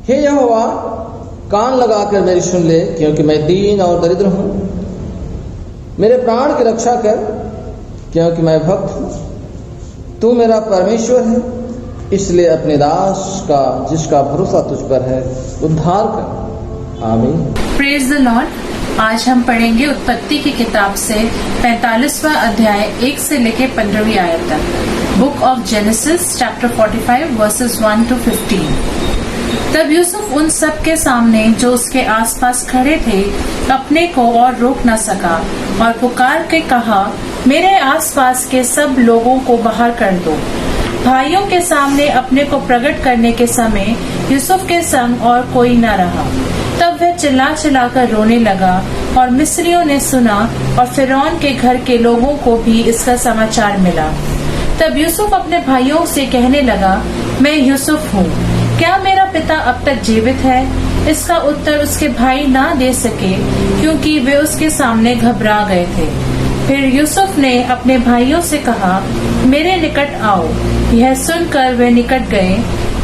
हे यहोवा, कान लगाकर मेरी सुन ले, क्योंकि मैं दीन और दरिद्र हूँ। मेरे प्राण की रक्षा कर, क्योंकि मैं भक्त हूँ। तू मेरा परमेश्वर है, इसलिए अपने दास का, जिसका भरोसा तुझ पर है, उद्धार कर। आमीन। Praise the Lord. आज हम पढ़ेंगे उत्पत्ति की किताब से 45वां अध्याय 1 से लेकर 15वीं आयत तक। Book of genesis chapter 45 versus 1 to 15। तब यूसुफ उन सब के सामने जो उसके आसपास खड़े थे अपने को और रोक न सका और पुकार के कहा, मेरे आसपास के सब लोगों को बाहर कर दो। भाइयों के सामने अपने को प्रकट करने के समय यूसुफ के संग और कोई न रहा। तब वह चिल्ला चिल्ला कर रोने लगा और मिस्रियों ने सुना और फिरौन के घर के लोगों को भी इसका समाचार मिला। तब यूसुफ अपने भाइयों से कहने लगा, मैं यूसुफ हूँ, क्या मेरा पिता अब तक जीवित है? इसका उत्तर उसके भाई ना दे सके, क्योंकि वे उसके सामने घबरा गए थे। फिर यूसुफ ने अपने भाइयों से कहा, मेरे निकट आओ। यह सुनकर वे निकट गए।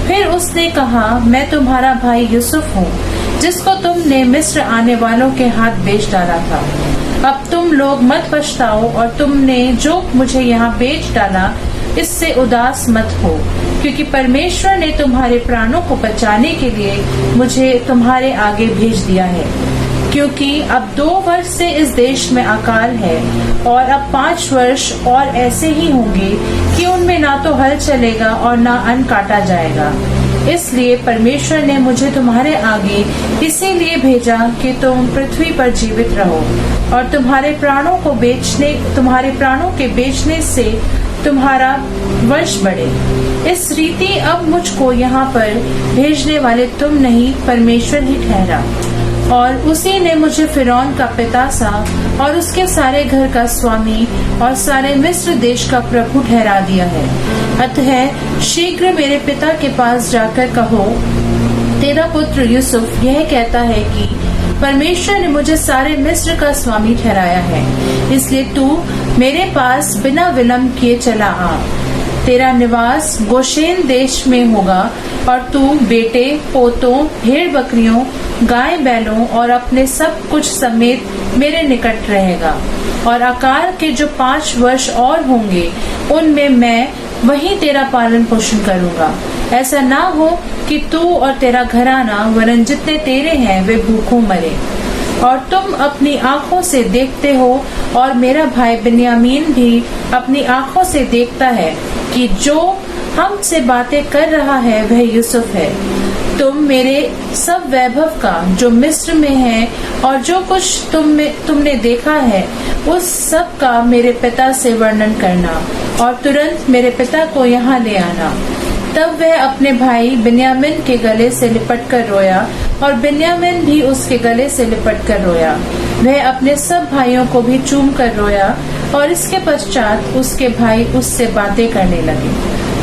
फिर उसने कहा, मैं तुम्हारा भाई यूसुफ हूँ, जिसको तुमने मिस्र आने वालों के हाथ बेच डाला था। अब तुम लोग मत पछताओ और तुमने जो मुझे यहाँ बेच डाला इससे उदास मत हो, क्योंकि परमेश्वर ने तुम्हारे प्राणों को बचाने के लिए मुझे तुम्हारे आगे भेज दिया है। क्योंकि अब 2 वर्ष से इस देश में अकाल है और अब 5 वर्ष और ऐसे ही होंगे कि उनमें ना तो हल चलेगा और ना अन्न काटा जाएगा। इसलिए परमेश्वर ने मुझे तुम्हारे आगे इसीलिए भेजा कि तुम पृथ्वी पर जीवित रहो और तुम्हारे प्राणों के बेचने से तुम्हारा वंश बढ़े। इस रीति अब मुझको यहाँ पर भेजने वाले तुम नहीं, परमेश्वर ही ठहरा। और उसी ने मुझे फिरौन का पिता सा और उसके सारे घर का स्वामी और सारे मिस्र देश का प्रभु ठहरा दिया है। अतः शीघ्र मेरे पिता के पास जाकर कहो, तेरा पुत्र यूसुफ यह कहता है कि परमेश्वर ने मुझे सारे मिस्र का स्वामी ठहराया है, इसलिए तू मेरे पास बिना विलंब किए चला आ। तेरा निवास गोशेन देश में होगा और तू बेटे, पोतों, भेड़ बकरियों, गाय बैलों और अपने सब कुछ समेत मेरे निकट रहेगा। और आकार के जो 5 वर्ष और होंगे उनमें मैं वही तेरा पालन पोषण करूंगा। ऐसा ना हो कि तू और तेरा घराना वरन जितने तेरे हैं वे भूखों मरे। और तुम अपनी आँखों से देखते हो और मेरा भाई बिन्यामीन भी अपनी आँखों से देखता है कि जो हमसे बातें कर रहा है वह यूसुफ है। तुम मेरे सब वैभव का जो मिस्र में है और जो कुछ तुमने देखा है उस सब का मेरे पिता से वर्णन करना और तुरंत मेरे पिता को यहाँ ले आना। तब वह अपने भाई बिन्यामीन के गले से लिपट कर रोया और बिन्यामीन भी उसके गले से लिपट कर रोया। वह अपने सब भाइयों को भी चूम कर रोया और इसके पश्चात उसके भाई उससे बातें करने लगे।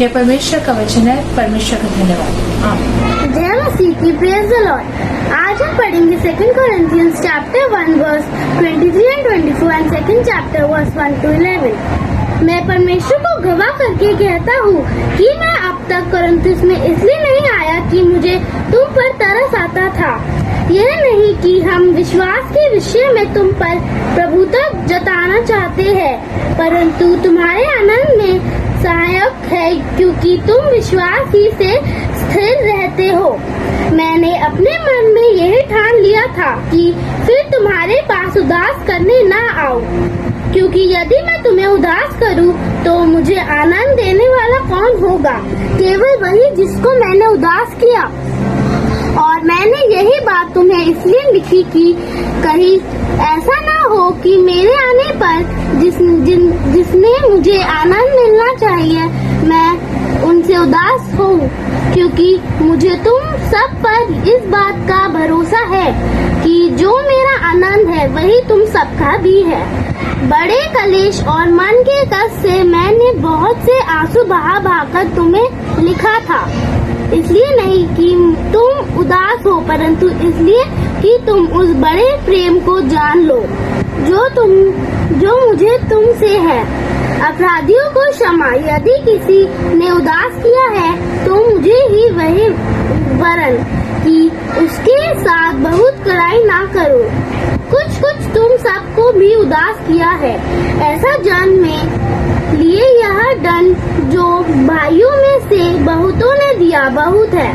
यह परमेश्वर का वचन है। परमेश्वर का धन्यवाद। जय मसीह की। Praise the Lord. आज हम पढ़ेंगे 2 Corinthians chapter 1 verse 23 and 24 and 2nd chapter verse 1 to 11। मैं परमेश्वर को गवाह करके कहता हूँ कि मैं अब तक कोरिन्थुस में इसलिए नहीं आया कि मुझे तुम पर तरस आता था। यह नहीं कि हम विश्वास के विषय में तुम पर प्रभुता जताना चाहते हैं, परंतु तुम्हारे आनंद में सहायक है, क्योंकि तुम विश्वास ही से स्थिर रहते हो। मैंने अपने मन में यही ठान लिया था कि फिर तुम्हारे पास उदास करने न आऊं, क्योंकि यदि मैं तुम्हें उदास करूं तो मुझे आनंद देने वाला कौन होगा? केवल वही जिसको मैंने उदास किया। और मैंने यही बात तुम्हें इसलिए लिखी कि कहीं ऐसा ना हो कि मेरे आने पर जिसने मुझे आनंद मिलना चाहिए मैं उनसे उदास हूँ, क्योंकि मुझे तुम सब पर इस बात का भरोसा है कि जो मेरा आनंद है वही तुम सबका भी है। बड़े कलेश और मन के कष्ट से मैंने बहुत से आंसू बहा कर तुम्हें लिखा था, इसलिए नहीं कि तुम उदास हो, परंतु इसलिए कि तुम उस बड़े प्रेम को जान लो जो मुझे तुमसे है। अपराधियों को क्षमा, यदि किसी ने उदास किया है तो मुझे ही वही वरन जान कि उसके साथ बहुत कड़ाई ना करो। कुछ कुछ तुम सबको भी उदास किया है। ऐसा जान में लिए यह दंड जो भाइयों में से बहुतों ने दिया बहुत है,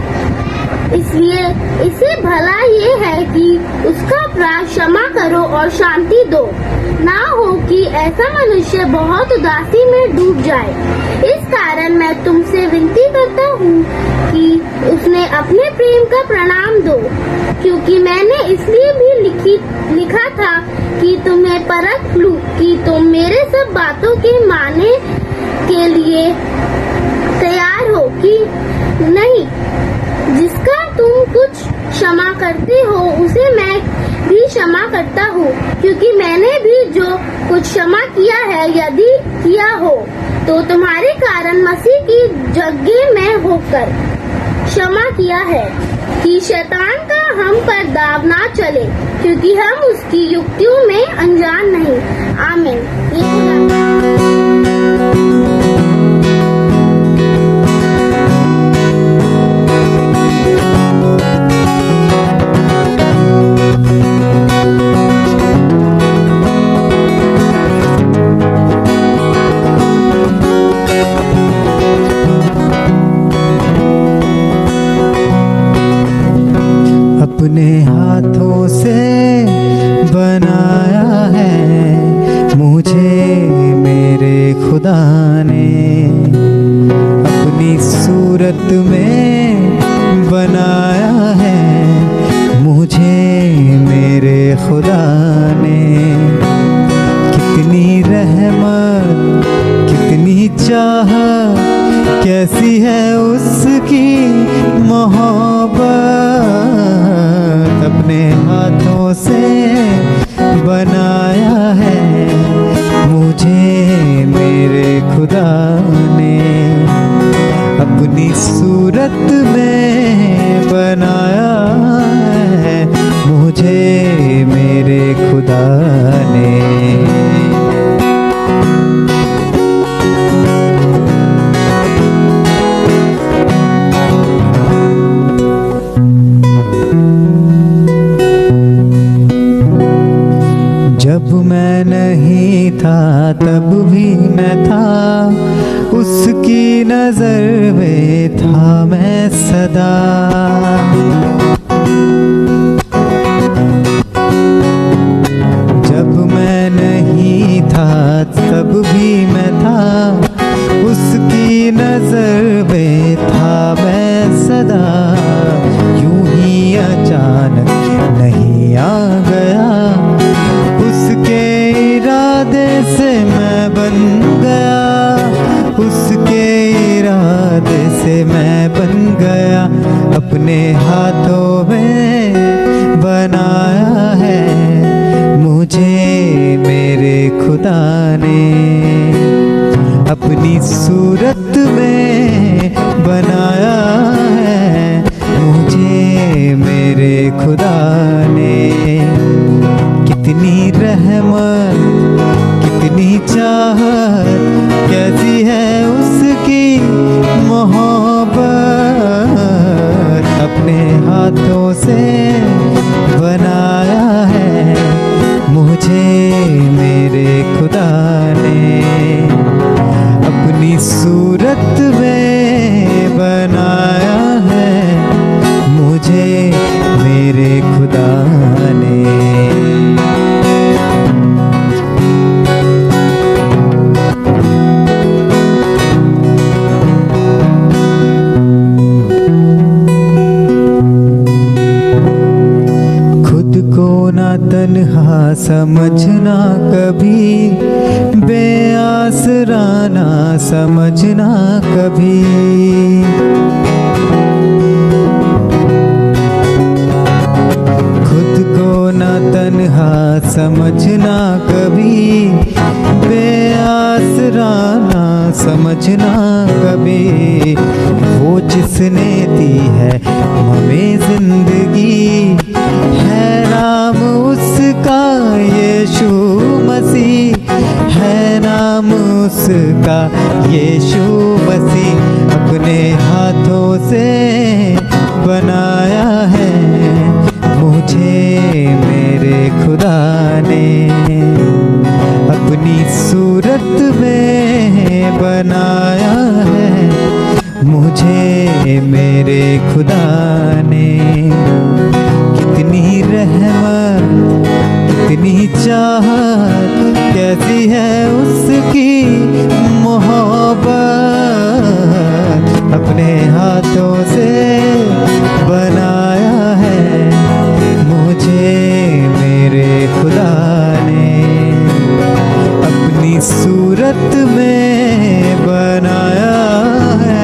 इसलिए इसे भला ये है कि उसका अपराध क्षमा करो और शांति दो, ना हो कि ऐसा मनुष्य बहुत उदासी में डूब जाए। इस कारण मैं तुमसे विनती करता हूँ कि उसने अपने प्रेम का प्रणाम दो, क्योंकि मैंने इसलिए भी लिखा था कि तुम्हें परख लूं कि तुम मेरे सब बातों के मानने के लिए तैयार हो कि नहीं। जिसका तुम कुछ क्षमा करते हो उसे मैं भी क्षमा करता हूँ, क्योंकि मैंने भी जो कुछ क्षमा किया है यदि किया हो तो तुम्हारे कारण मसीह की जगह में होकर क्षमा किया है, कि शैतान का हम पर दाव ना चले, क्योंकि हम उसकी युक्तियों में अनजान नहीं। आमीन। अपने हाथों से बनाया है मुझे मेरे खुदा ने, अपनी सूरत में बनाया है मुझे मेरे खुदा ने। कितनी रहमत कितनी चाहत कैसी है उसकी मोहब्बत, अपने हाथों से बनाया है मुझे मेरे खुदा ने, अपनी सूरत में बनाया है मुझे मेरे खुदा ने। जब मैं नहीं था तब भी मैं था, उसकी नजर में था मैं सदा। जब मैं नहीं था तब भी मैं था, उसकी नजर में था मैं सदा। यूं ही अचानक नहीं आ गया, उसके इरादे से मैं बन गया, उसके इरादे से मैं बन गया। अपने हाथों में बनाया है मुझे मेरे खुदा ने, अपनी सूरत में बनाया है मुझे मेरे खुदा ने। कितनी रहमत कितनी चाहत कैसी है उसकी मोहब्बत, अपने हाथों से बनाया है मुझे मेरे खुदा ने, अपनी सूरत में बनाया है मुझे मेरे खुदा ने। तन्हा समझना कभी, बेआसरा ना समझना कभी। खुद को ना तन्हा समझना कभी, बेआसरा ना समझना कभी। वो जिसने दी है हमें जिंदगी, है नाम उसका यीशु मसीह, है नाम उसका यीशु मसीह। अपने हाथों से बनाया मेरे खुदा ने अपनी सूरत में बनाया है मुझे मेरे खुदा ने। कितनी रहमत कितनी चाहत कैसी है उसकी मोहब्बत, अपने हाथों से बनाया है मुझे मेरे खुदा ने। अपनी सूरत में बनाया है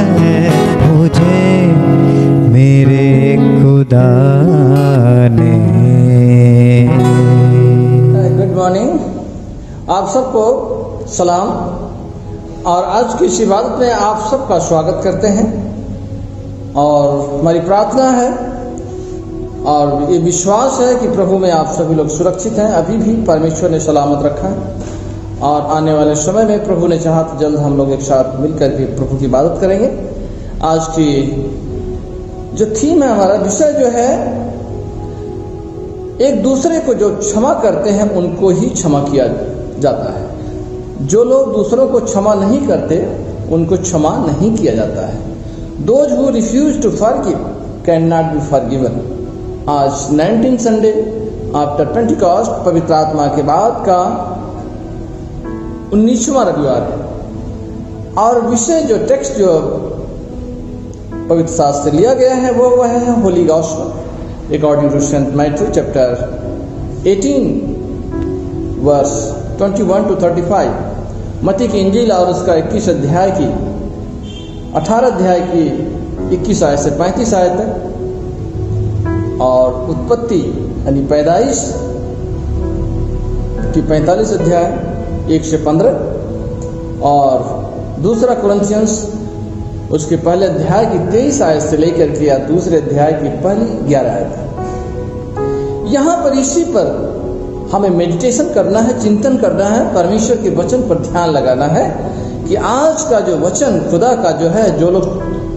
मुझे मेरे खुदा ने। गुड मॉर्निंग, आप सबको सलाम और आज की इस इबादत में आप सबका स्वागत करते हैं। और हमारी प्रार्थना है और ये विश्वास है कि प्रभु में आप सभी लोग सुरक्षित हैं, अभी भी परमेश्वर ने सलामत रखा है और आने वाले समय में प्रभु ने चाहा तो जल्द हम लोग एक साथ मिलकर के प्रभु की इबादत करेंगे। आज की जो थीम है, हमारा विषय जो है, एक दूसरे को जो क्षमा करते हैं उनको ही क्षमा किया जाता है। जो लोग दूसरों को क्षमा नहीं करते उनको क्षमा नहीं किया जाता है। Those who refuse to forgive cannot be forgiven। आज 19 संडे आफ्टर पेंटिकॉस्ट, पवित्र आत्मा के बाद का 19वां रविवार है और विषय जो टेक्स्ट जो पवित्र शास्त्र से लिया गया है वो है holy gospel according to Saint Matthew chapter 18 verse 21 to 35। मत्ती की इंजील और उसका 21 अध्याय की 18 अध्याय की 21 आयत से 35 आयत तक और उत्पत्ति यानी पैदाइश की 45 अध्याय 1 से 15 और दूसरा कुरिन्थियंस उसके पहले अध्याय की 23 आयत से लेकर के या दूसरे अध्याय की पहली 11 आयत। यहाँ पर इसी पर हमें मेडिटेशन करना है, चिंतन करना है, परमेश्वर के वचन पर ध्यान लगाना है कि आज का जो वचन खुदा का जो है, जो लोग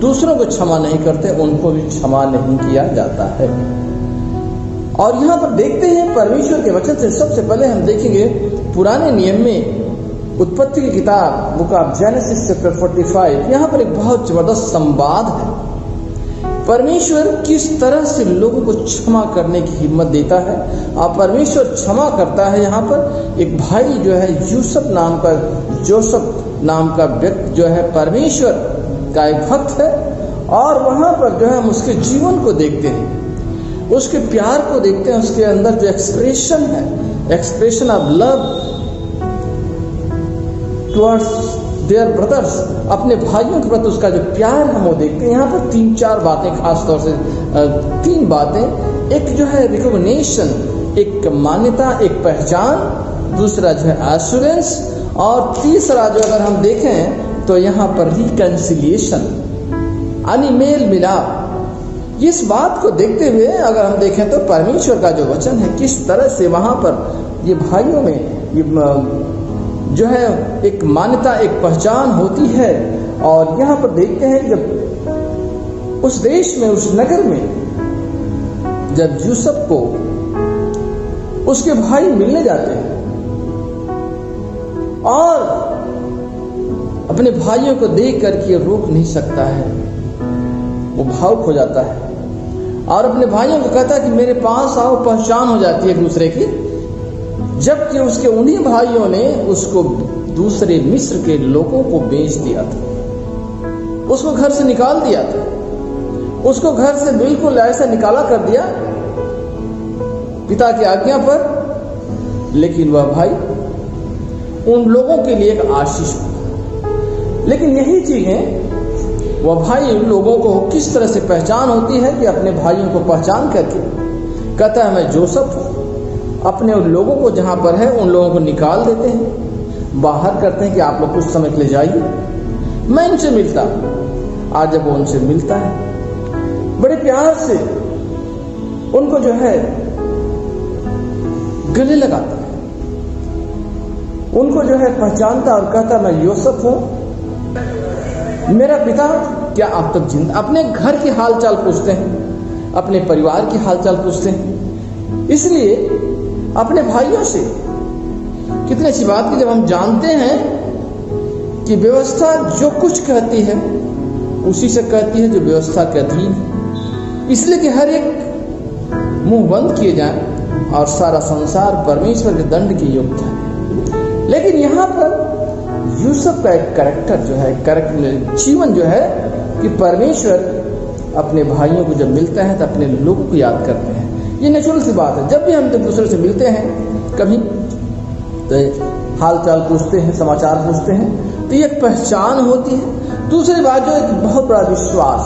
दूसरों को क्षमा नहीं करते उनको भी क्षमा नहीं किया जाता है। और यहाँ पर देखते हैं परमेश्वर के वचन से सबसे पहले हम देखेंगे पुराने नियम में उत्पत्ति की किताब बुक ऑफ जेनेसिस चैप्टर 45। यहाँ पर एक बहुत जबरदस्त संवाद है। परमेश्वर किस तरह से लोगों को क्षमा करने की हिम्मत देता है और परमेश्वर क्षमा करता है। यहाँ पर एक भाई जो है यूसुफ नाम का, जोसेफ नाम का व्यक्ति जो है परमेश्वर का एक भक्त है और वहाँ पर जो है हम उसके जीवन को देखते हैं, उसके प्यार को देखते हैं, उसके अंदर जो एक्सप्रेशन है, expression of love towards their brothers, अपने भाइयों के प्रति उसका जो प्यार हम वो देखते हैं। यहाँ पर 3-4 बातें, खास तौर से 3 बातें। एक जो है रिकॉग्निशन, एक मान्यता, एक पहचान, दूसरा जो है एश्योरेंस और तीसरा जो अगर हम देखें तो यहाँ पर रिकंसिलिएशन यानी मेल मिलाप। इस बात को देखते हुए अगर हम देखें तो परमेश्वर का जो वचन है किस तरह से वहाँ पर ये भाइयों में ये जो है एक मान्यता, एक पहचान होती है। और यहाँ पर देखते हैं जब उस देश में, उस नगर में जब यूसुफ को उसके भाई मिलने जाते हैं और अपने भाइयों को देख करके रोक नहीं सकता है, वो भावुक हो जाता है और अपने भाइयों को कहता है कि मेरे पास आओ। पहचान हो जाती है एक दूसरे की, जबकि उसके उन्हीं भाइयों ने उसको दूसरे मिस्र के लोगों को बेच दिया था, उसको घर से निकाल दिया था, उसको घर से बिल्कुल ऐसा निकाला कर दिया पिता की आज्ञा पर। लेकिन वह भाई उन लोगों के लिए एक आशीष हुआ। लेकिन यही चीजें वह भाई उन लोगों को किस तरह से पहचान होती है कि अपने भाइयों को पहचान करके कहता है मैं जोसेफ हूं। अपने उन लोगों को जहां पर है उन लोगों को निकाल देते हैं, बाहर करते हैं कि आप लोग कुछ समय के लिए जाइए, मैं इनसे मिलता। आज जब वो उनसे मिलता है बड़े प्यार से उनको जो है गले लगाता है, उनको जो है पहचानता और कहता मैं यूसुफ हूं, मेरा पिता क्या आप तक जिंदा। अपने घर की हालचाल पूछते हैं, अपने परिवार की हालचाल पूछते हैं इसलिए अपने भाइयों से कितनी अच्छी बात की, जब हम जानते हैं कि व्यवस्था जो कुछ कहती है उसी से कहती है जो व्यवस्था के अधीन है, इसलिए कि हर एक मुंह बंद किए जाए और सारा संसार परमेश्वर के दंड की युक्त है। लेकिन यहाँ पर यूसुफ का एक कैरेक्टर जो है, जीवन जो है कि परमेश्वर अपने भाइयों को जब मिलता है तो अपने लोगों को याद करते हैं। ये नेचुरल सी बात है। जब भी हम एक दूसरे से मिलते हैं कभी तो हाल चाल पूछते हैं, समाचार पूछते हैं, तो ये एक पहचान होती है। दूसरी बात जो एक बहुत बड़ा विश्वास,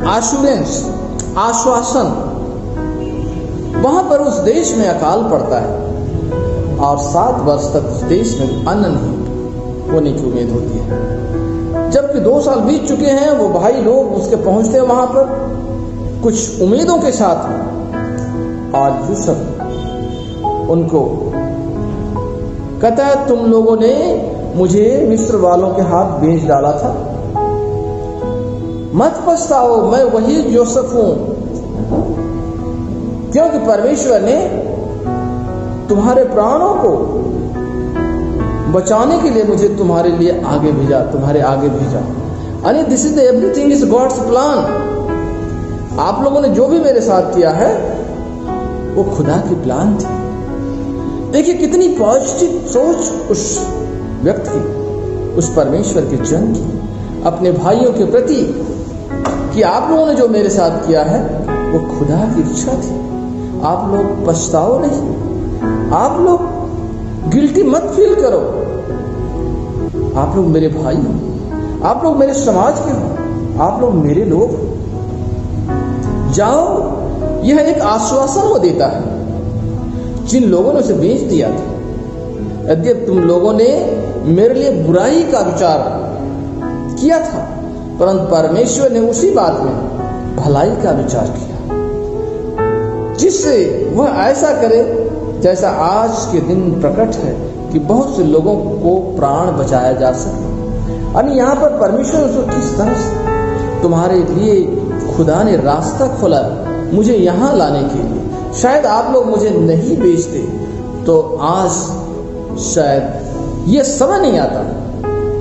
एश्योरेंस, आश्वासन। वहां पर उस देश में अकाल पड़ता है और 7 वर्ष तक उस देश में अन्न नहीं होने की उम्मीद होती है। जबकि 2 साल बीत चुके हैं, वो भाई लोग उसके पहुंचते हैं वहां पर कुछ उम्मीदों के साथ, और यूसुफ उनको कहता है तुम लोगों ने मुझे मिस्र वालों के हाथ बेच डाला था, मत पछताओ, मैं वही यूसुफ हूं, क्योंकि परमेश्वर ने तुम्हारे प्राणों को बचाने के लिए मुझे तुम्हारे लिए आगे भेजा, तुम्हारे आगे भेजा। यानी this is everything is God's plan. आप लोगों ने जो भी मेरे साथ किया है वो खुदा की प्लान थी। देखिए कितनी पॉजिटिव सोच उस व्यक्ति की, उस परमेश्वर के जन की अपने भाइयों के प्रति, कि आप लोगों ने जो मेरे साथ किया है वो खुदा की इच्छा थी। आप लोग पछताओ नहीं, आप लोग गिल्टी मत फील करो, आप लोग मेरे भाई हो, आप लोग मेरे समाज के हो, आप लोग मेरे लोग हो। जाओ, यह एक आश्वासन वो देता है जिन लोगों ने उसे बेच दिया था। यद्यपि तुम लोगों ने मेरे लिए बुराई का विचार किया था, परंतु परमेश्वर ने उसी बात में भलाई का विचार किया, जिससे वह ऐसा करे जैसा आज के दिन प्रकट है कि बहुत से लोगों को प्राण बचाया जा सके। यानी यहाँ पर परमेश्वर उसको किस तरह से तुम्हारे लिए खुदा ने रास्ता खोला मुझे यहाँ लाने के लिए। शायद आप लोग मुझे नहीं बेचते तो आज शायद ये समय नहीं आता,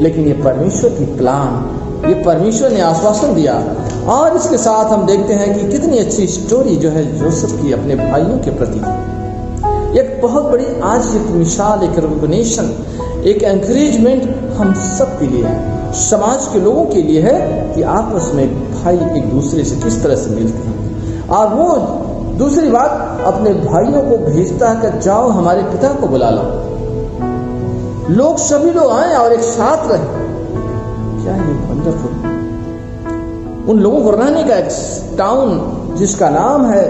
लेकिन ये परमेश्वर की प्लान, ये परमेश्वर ने आश्वासन दिया। और इसके साथ हम देखते हैं कि कितनी अच्छी स्टोरी जो है यूसुफ की अपने भाइयों के प्रति, एक बहुत बड़ी आज एक मिसाल, एक रिकॉग्निशन, एक एनकरेजमेंट हम सब के लिए है, समाज के लोगों के लिए है कि आपस में भाई एक दूसरे से किस तरह से मिलते हैं। और वो दूसरी बात अपने भाइयों को भेजता है कि जाओ हमारे पिता को बुला लो, लोग सभी लोग आए और एक साथ रहे। क्या ये वंडरफुल। उन लोगों को रहने का एक टाउन जिसका नाम है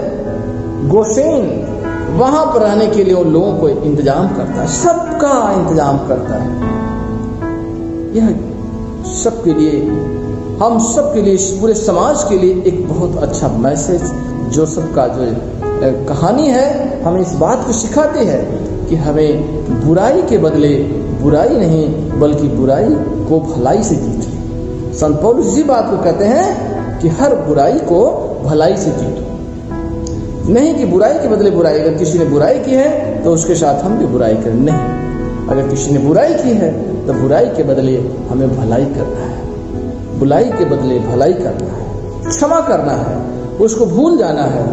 गोशेन, वहां पर रहने के लिए उन लोगों को इंतजाम करता है, सबका इंतजाम करता है। यह सबके लिए, हम सबके लिए, पूरे समाज के लिए एक बहुत अच्छा मैसेज जोसेफ का जो कहानी है हमें इस बात को सिखाती है कि हमें बुराई के बदले बुराई नहीं बल्कि बुराई को भलाई से जीते। संत पौलुस इसी बात को कहते हैं कि हर बुराई को भलाई से जीतो, नहीं कि बुराई के बदले बुराई। अगर किसी ने बुराई की है तो उसके साथ हम भी बुराई करें, नहीं। अगर किसी ने बुराई की है तो बुराई के बदले हमें भलाई करना है, बुराई के बदले भलाई करना है, क्षमा करना है, उसको भूल जाना है।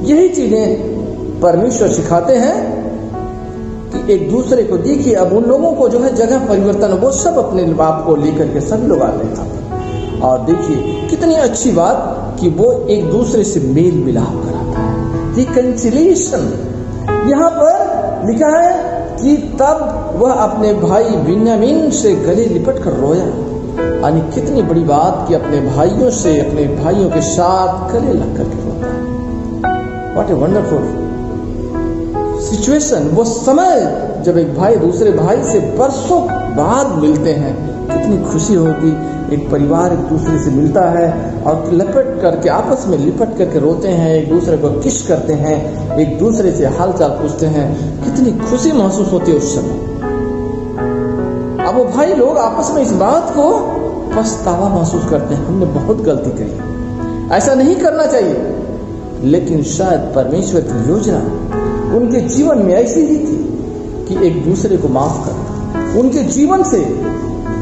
यही चीजें परमेश्वर सिखाते हैं कि एक दूसरे को देखिए। अब उन लोगों को जो है जगह परिवर्तन, वो सब अपने बाप को लेकर के सभी लोग आते हैं। और देखिए कितनी अच्छी बात कि वो एक दूसरे से मेल मिलाप कराता है, रिकंसिलिएशन। यहाँ पर लिखा है कि तब वह अपने भाई बिन्यामीन से गले लिपट कर रोया। यानी कितनी बड़ी बात कि अपने भाइयों से, अपने भाइयों के साथ गले लग करके रोता है। What a wonderful situation. वो समय जब एक भाई दूसरे भाई से बरसों बाद मिलते हैं, कितनी खुशी होगी। एक परिवार एक दूसरे से मिलता है और लपट करके, आपस में लिपट करके रोते हैं, एक दूसरे को किस करते हैं, एक दूसरे से हाल चाल पूछते हैं। कितनी खुशी महसूस होती है उस समय। अब वो भाई लोग आपस में इस बात को पछतावा महसूस करते हैं, हमने बहुत गलती करी, ऐसा नहीं करना चाहिए। लेकिन शायद परमेश्वर की योजना उनके जीवन में ऐसी ही थी कि एक दूसरे को माफ करना। उनके जीवन से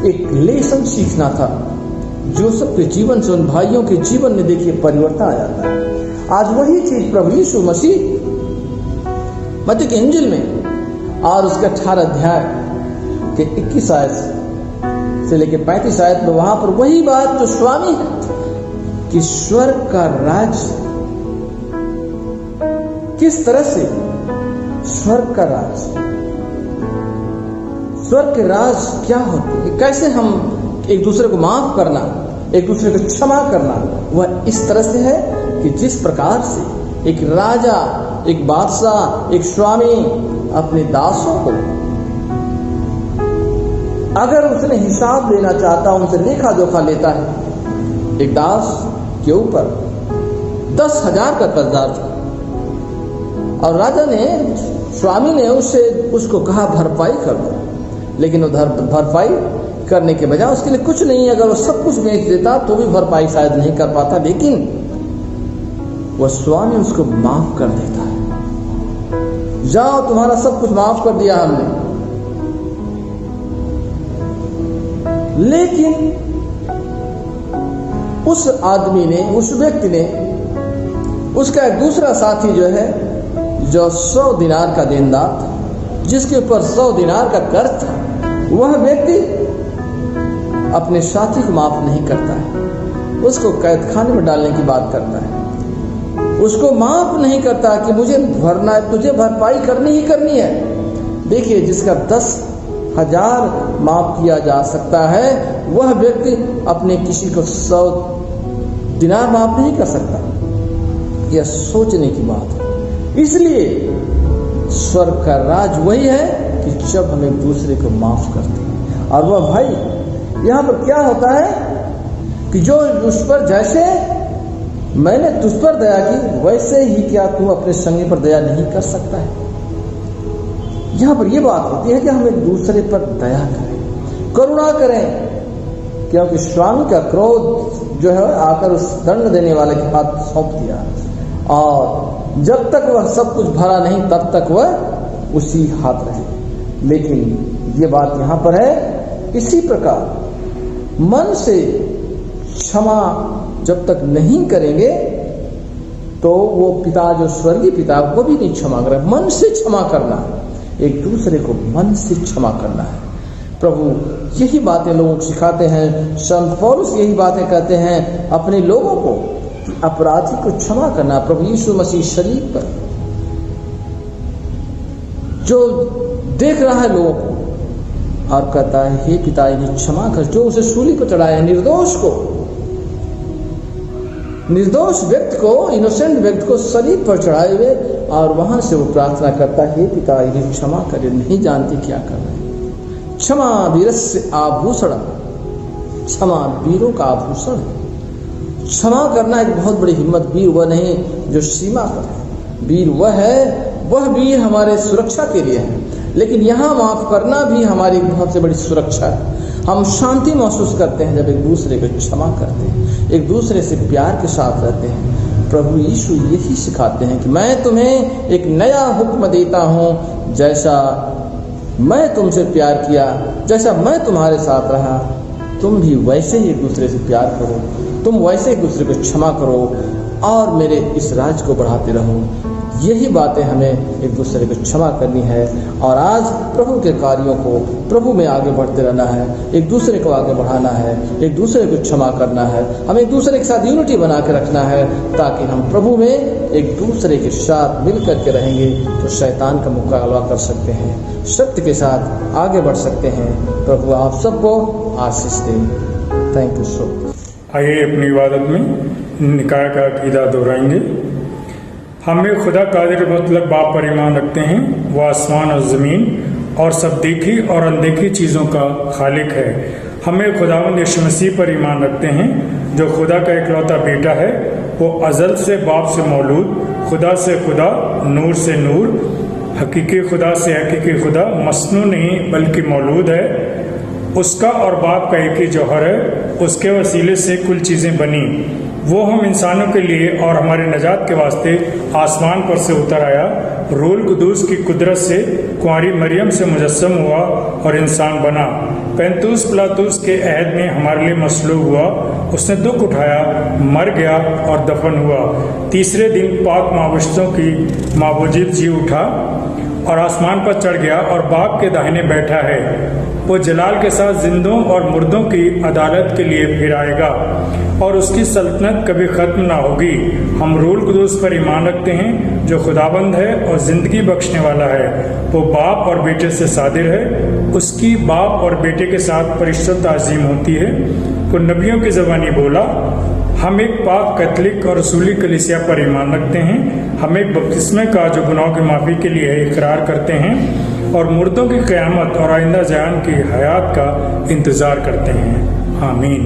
एक लेसन सीखना था, जो सबके जीवन से उन भाइयों के जीवन में देखिए परिवर्तन आ जाता है। आज वही चीज प्रभु यीशु मसीह मत्ती के इंजिल में और उसके 18 अध्याय के 21 आयत से लेकर 35 आयत में वहां पर वही बात जो स्वामी है कि स्वर्ग का राज किस तरह से, स्वर्ग का राज, स्वर्ग के राज क्या होते हैं, कैसे हम एक दूसरे को माफ करना, एक दूसरे को क्षमा करना, वह इस तरह से है कि जिस प्रकार से एक राजा, एक बादशाह, एक स्वामी अपने दासों को अगर उसने हिसाब लेना चाहता, उनसे लेखा जोखा लेता है। एक दास के ऊपर 10,000 का कर्जदार था और राजा ने, स्वामी ने उसको कहा भरपाई कर दो, लेकिन उधर भरपाई करने के बजाय उसके लिए कुछ नहीं, अगर वो सब कुछ बेच देता तो भी भरपाई शायद नहीं कर पाता, लेकिन वह स्वामी उसको माफ कर देता है। जाओ, तुम्हारा सब कुछ माफ कर दिया हमने। लेकिन उस आदमी ने, उस व्यक्ति ने, उसका एक दूसरा साथी जो है, जो 100 दिनार का देनदार था, जिसके ऊपर 100 दिनार का कर्ज था, वह व्यक्ति अपने साथी को माफ नहीं करता है, उसको कैद खाने में डालने की बात करता है, उसको माफ नहीं करता कि मुझे भरना है, तुझे भरपाई करनी ही करनी है। देखिए, जिसका 10,000 माफ किया जा सकता है, वह व्यक्ति अपने किसी को 100 दिनार माफ नहीं कर सकता। यह सोचने की बात है। इसलिए स्वर्ग का राज वही है कि जब हम एक दूसरे को माफ करते हैं। और वह भाई, यहां पर क्या होता है कि जो उस पर, जैसे मैंने तुझ पर दया की, वैसे ही क्या तू अपने संगी पर दया नहीं कर सकता है। यहां पर यह बात होती है कि हम एक दूसरे पर दया करें, करुणा करें, क्योंकि स्वामी का क्रोध जो है आकर उस दंड देने वाले के हाथ सौंप दिया, और जब तक वह सब कुछ भरा नहीं तब तक वह उसी हाथ रहे। लेकिन ये बात यहां पर है, इसी प्रकार मन से क्षमा जब तक नहीं करेंगे तो वो पिता, जो स्वर्गीय पिता, वो भी नहीं क्षमा करे। मन से क्षमा करना, एक दूसरे को मन से क्षमा करना है। प्रभु यही बातें लोगों को सिखाते हैं। संत पौलुस यही बातें कहते हैं अपने लोगों को कि अपराधी को क्षमा करना। प्रभु यीशु मसीह शरीर पर जो देख रहा है लोगों को और कहता है, हे पिता, इन्हें क्षमा कर, जो उसे सूली पर चढ़ाया, निर्दोष को, निर्दोष व्यक्ति को, इनोसेंट व्यक्ति को सलीब पर चढ़ाए हुए, और वहां से वो प्रार्थना करता है, हे पिता, इन्हें क्षमा करे, नहीं जानते क्या कर रहे हैं। क्षमा वीरस्य आभूषण, क्षमा वीरों का आभूषण। क्षमा करना एक बहुत बड़ी हिम्मत। वीर वह नहीं जो सीमा पर है, वीर वह है, वह वीर हमारे सुरक्षा के लिए है। लेकिन यहाँ माफ करना भी हमारी बहुत से बड़ी सुरक्षा है। हम शांति महसूस करते हैं जब एक दूसरे को क्षमा करते हैं, एक दूसरे से प्यार के साथ रहते हैं। प्रभु यीशु यही सिखाते हैं कि मैं तुम्हें एक नया हुक्म देता हूँ, जैसा मैं तुमसे प्यार किया, जैसा मैं तुम्हारे साथ रहा, तुम भी वैसे ही एक दूसरे से प्यार करो, तुम वैसे एक दूसरे को क्षमा करो और मेरे इस राज को बढ़ाते रहो। यही बातें हमें एक दूसरे को क्षमा करनी है और आज प्रभु के कार्यों को, प्रभु में आगे बढ़ते रहना है, एक दूसरे को आगे बढ़ाना है, एक दूसरे को क्षमा करना है, हमें एक दूसरे के साथ यूनिटी बना के रखना है, ताकि हम प्रभु में एक दूसरे के साथ मिल करके रहेंगे तो शैतान का मुकाबला कर सकते हैं, सत्य के साथ आगे बढ़ सकते हैं। प्रभु आप सबको आशीष दें। Thank you so much. आइए अपनी इबादत में निकाय का अकीदा दोहराएंगे। हमें खुदा कादिर मुतलक बाप पर ईमान रखते हैं, वह आसमान और ज़मीन और सब देखी और अनदेखी चीज़ों का खालिक है। हमें खुदावंद यीशु मसीह पर ईमान रखते हैं, जो खुदा का इकलौता बेटा है। वो अज़ल से बाप से मौलूद, खुदा से खुदा, नूर से नूर, हकीकी खुदा से हकीकी खुदा, मसनू नहीं बल्कि मौलूद है। उसका और बाप का एक ही जौहर है, उसके वसीले से कुल चीज़ें बनी। वो हम इंसानों के लिए और हमारे नजात के वास्ते आसमान पर से उतर आया, रूल कुदूस की कुदरत से कुंवारी मरियम से मुजस्सम हुआ और इंसान बना। पैंतूस पिलातूस के अहद में हमारे लिए मसलूब हुआ, उसने दुख उठाया, मर गया और दफन हुआ। तीसरे दिन पाक माबूशतों की माबूजीत जी उठा और आसमान पर चढ़ गया और बाप के दाहिने बैठा है। वो जलाल के साथ जिंदों और मुर्दों की अदालत के लिए फिर आएगा और उसकी सल्तनत कभी खत्म ना होगी। हम रूल कुदूस पर ईमान रखते हैं जो खुदाबंद है और जिंदगी बख्शने वाला है। वो बाप और बेटे से सादिर है, उसकी बाप और बेटे के साथ परिशुद्ध ताज़ीम होती है। वो नबियों की ज़बानी बोला, हम एक पाक कैथलिक और रसूली कलीसिया पर ईमान रखते हैं। हम एक बपतिस्मे का जो गुनाहों की माफ़ी के लिए इकरार करते हैं और मुर्दों की क़यामत और आइंदा जहान की हयात का इंतज़ार करते हैं। आमीन।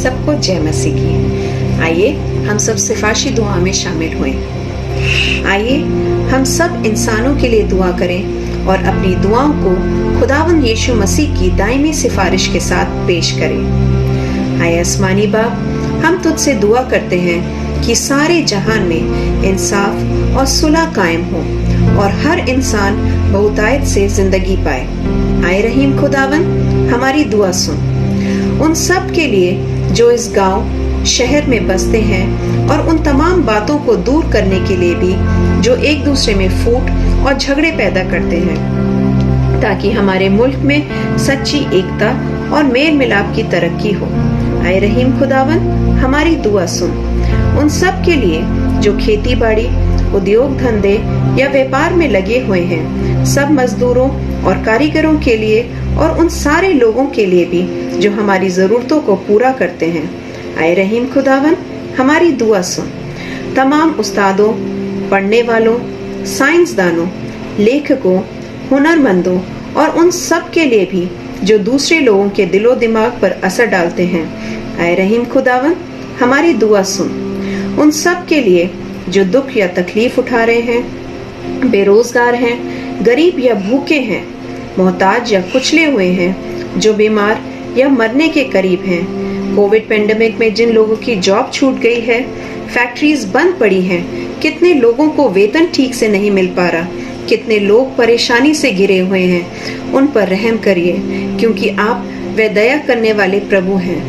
सबको जय मसीह की। आइए हम सब सिफारिशी दुआ में शामिल हुए। आइए हम सब इंसानों के लिए दुआ करें और अपनी दुआओं को खुदावंद यीशु मसीह की दायमी सिफारिश के साथ पेश करें। आए आसमानी बाप, हम तुझसे दुआ करते हैं कि सारे जहान में इंसाफ और सुलह कायम हो और हर इंसान बहुतायत से जिंदगी पाए। आए रहीम खुदावंद, हमारी दुआ सुन। उन सब के लिए जो इस गांव शहर में बसते हैं और उन तमाम बातों को दूर करने के लिए भी जो एक दूसरे में फूट और झगड़े पैदा करते हैं, ताकि हमारे मुल्क में सच्ची एकता और मेल मिलाप की तरक्की हो। आए रहीम खुदावन, हमारी दुआ सुन। उन सब के लिए जो खेती बाड़ी, उद्योग धंधे या व्यापार में लगे हुए हैं, सब मजदूरों और कारीगरों के लिए और उन सारे लोगों के लिए भी जो हमारी जरूरतों को पूरा करते हैं। आए रहीम खुदावन, हमारी दुआ सुन। तमाम उस्तादों, पढ़ने वालों, साइंसदानों, लेखकों, हुनरमंदों और उन सब के लिए भी जो दूसरे लोगों के दिलो दिमाग पर असर डालते हैं। आए रहीम खुदावन, हमारी दुआ सुन। उन सब के लिए जो दुख या तकलीफ उठा रहे हैं, बेरोजगार हैं, गरीब या भूखे हैं, मोहताज या कुचले हुए हैं, जो बीमार या मरने के करीब हैं। कोविड पेंडेमिक में जिन लोगों की जॉब छूट गई है, फैक्ट्रीज बंद पड़ी हैं, कितने लोगों को वेतन ठीक से नहीं मिल पा रहा, कितने लोग परेशानी से घिरे हुए हैं, उन पर रहम करिए, क्योंकि आप वे दया करने वाले प्रभु हैं।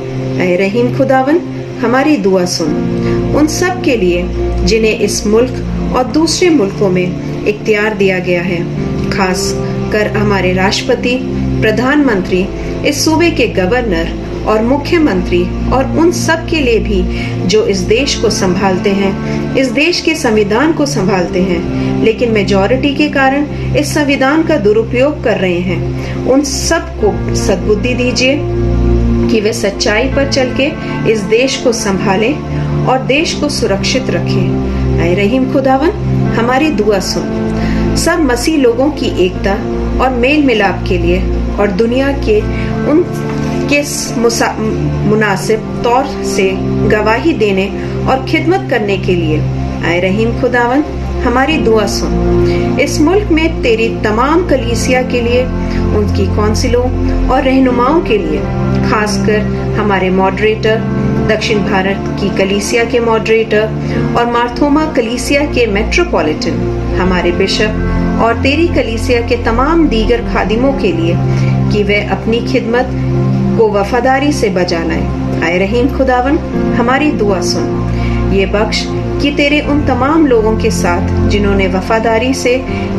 ऐ रहीम खुदावन, हमारी दुआ सुन। उन सब के लिए जिन्हें इस मुल्क और दूसरे मुल्कों में इख्तियार दिया गया है, खास कर हमारे राष्ट्रपति, प्रधानमंत्री, इस सूबे के गवर्नर और मुख्यमंत्री और उन सब के लिए भी जो इस देश को संभालते हैं, इस देश के संविधान को संभालते हैं, लेकिन मेजॉरिटी के कारण इस संविधान का दुरुपयोग कर रहे हैं। उन सब को सद्बुद्धि दीजिए कि वे सच्चाई पर चल के इस देश को संभालें और देश को सुरक्षित रखें। ऐ रहीम खुदावन, हमारी दुआ सुन। सब मसीह लोगों की एकता और मेल मिलाप के लिए और दुनिया के उन के मुनासिब तौर से गवाही देने और खिदमत करने के लिए। आए रहीम खुदावन, हमारी दुआ सुन। इस मुल्क में तेरी तमाम कलीसिया के लिए, उनकी काउंसिलों और रहनुमाओं के लिए, खासकर हमारे मॉडरेटर, दक्षिण भारत की कलीसिया के मॉडरेटर और मार्थोमा कलीसिया के मेट्रोपॉलिटन, हमारे बिशप और तेरी कलीसिया के तमाम दीगर खादिमों के लिए कि वे अपनी खिदमत को वफादारी से बजा लाएं। आए रहीम खुदावन, हमारी दुआ सुन। ये बख्श कि तेरे उन तमाम लोगों के साथ जिन्होंने वफादारी से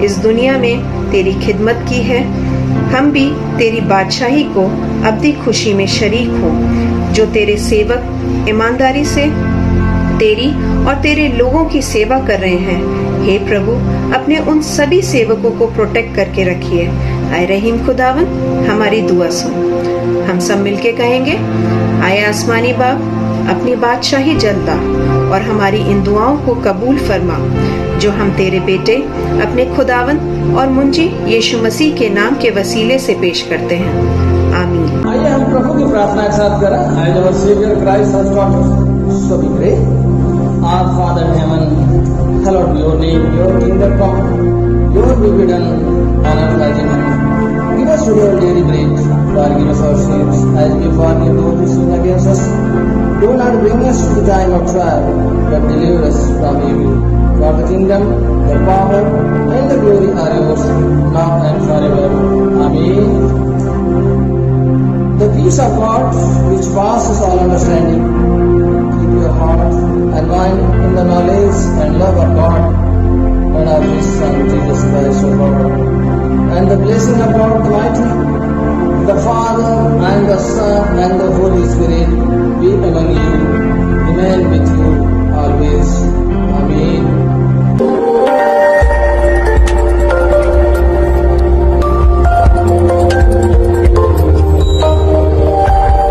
इस दुनिया में तेरी खिदमत की है, हम भी तेरी बादशाही को अब्दी खुशी में शरीक हों, जो तेरे सेवक ईमानदारी से तेरी और तेरे लोगों की सेवा कर रहे हैं। हे प्रभु, अपने उन सभी सेवकों को प्रोटेक्ट करके रखिए। आए रहीम खुदावन, हमारी दुआ सुन। हम सब मिलके कहेंगे, आए आसमानी बाप, अपनी बादशाही जलता और हमारी इन दुआओं को कबूल फरमा, जो हम तेरे बेटे अपने खुदावन और मुंजी यीशु मसीह के नाम के वसीले से पेश करते हैं। आमीन। आइए हम प्रभु की प्रार्थना के साथ करें। As our Savior Christ has taught us, so we pray. Our Father in heaven, hallowed be your name. Your kingdom come. Your will be done on earth as in heaven. give us today our daily bread. Forgive us our sins, as we forgive those who sin against us. Do not bring us to the time of trial, but deliver us from evil. For the kingdom, the power, and the glory are yours, now and forever. Amen. The peace of God, which passes all understanding, keep your heart and mind in the knowledge and love of God and of His Son, Jesus Christ our Lord. And the blessing of God Almighty, the Father and the Son and the Holy Spirit be among you, remain with you always.